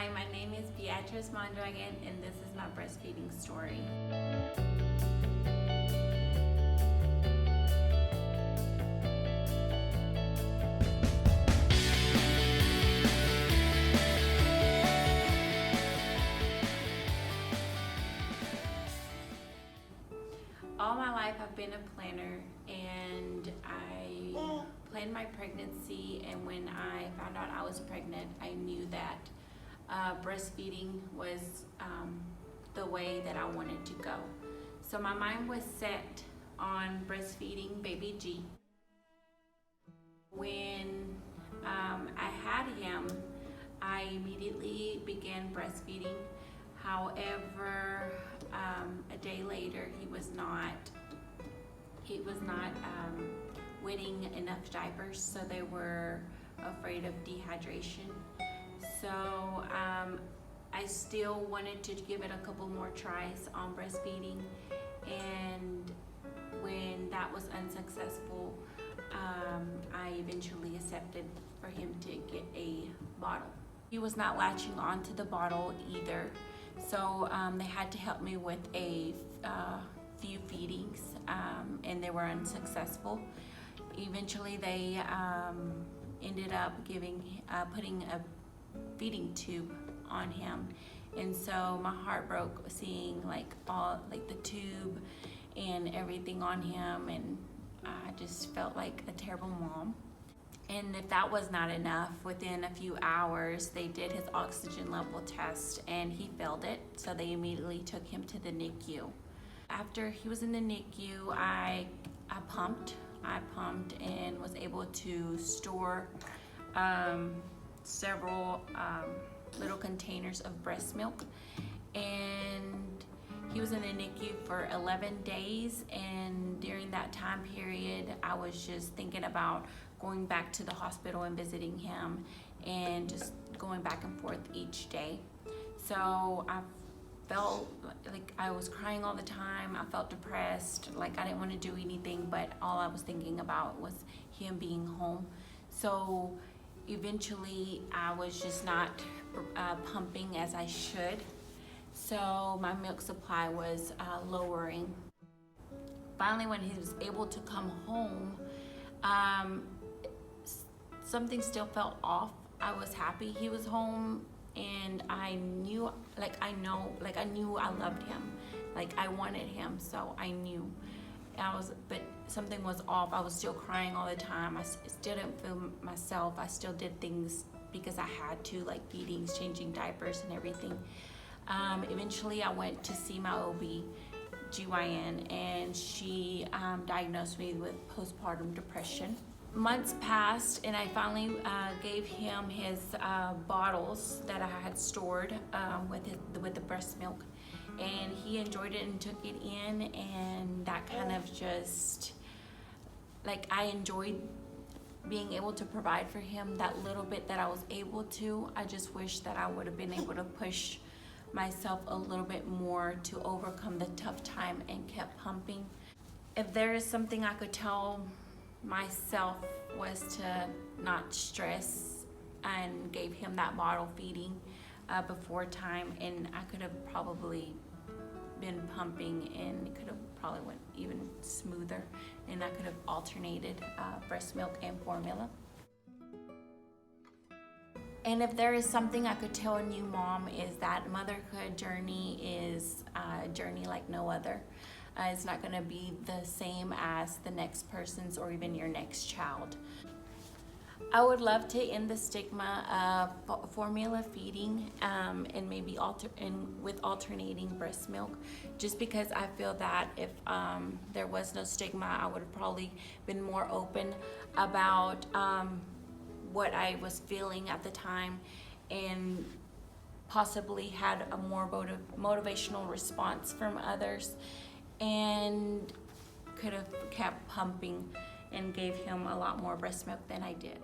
Hi, my name is Beatriz Mondragon, and this is my breastfeeding story. All my life I've been a planner, and I planned my pregnancy, and when I found out I was pregnant, I knew that breastfeeding was the way that I wanted to go. So my mind was set on breastfeeding baby G. When I had him, I immediately began breastfeeding. However, a day later, he was not wetting enough diapers, so they were afraid of dehydration. So I still wanted to give it a couple more tries on breastfeeding, and when that was unsuccessful, I eventually accepted for him to get a bottle. He was not latching onto the bottle either, so they had to help me with a few feedings, and they were unsuccessful. Eventually they ended up putting a feeding tube on him, and so my heart broke seeing the tube and everything on him, and I just felt like a terrible mom. And if that was not enough, within a few hours they did his oxygen level test and he failed it, so they immediately took him to the NICU. After he was in the NICU, I pumped and was able to store several little containers of breast milk, and he was in the NICU for 11 days, and during that time period I was just thinking about going back to the hospital and visiting him, and just going back and forth each day. So I felt like I was crying all the time. I felt depressed, like I didn't want to do anything, but all I was thinking about was him being home. So eventually I was just not pumping as I should, so my milk supply was lowering. Finally, when he was able to come home, something still felt off. I was happy he was home, and I knew I loved him, like I wanted him, so I knew. But something was off. I was still crying all the time. I still didn't feel myself. I still did things because I had to, like feedings, changing diapers and everything. Eventually I went to see my OB-GYN, and she diagnosed me with postpartum depression. Months passed, and I finally gave him his bottles that I had stored with the breast milk, and he enjoyed it and took it in, and that kind of just, like, I enjoyed being able to provide for him that little bit that I was able to. I just wish that I would have been able to push myself a little bit more to overcome the tough time and kept pumping. If there is something I could tell myself, was to not stress, and gave him that bottle feeding before time, and I could have probably been pumping, and it could have probably went even smoother, and I could have alternated breast milk and formula. And if there is something I could tell a new mom, is that motherhood journey is a journey like no other. It's not going to be the same as the next person's or even your next child. I would love to end the stigma of formula feeding and maybe with alternating breast milk, just because I feel that if there was no stigma, I would have probably been more open about what I was feeling at the time, and possibly had a more motivational response from others, and could have kept pumping and gave him a lot more breast milk than I did.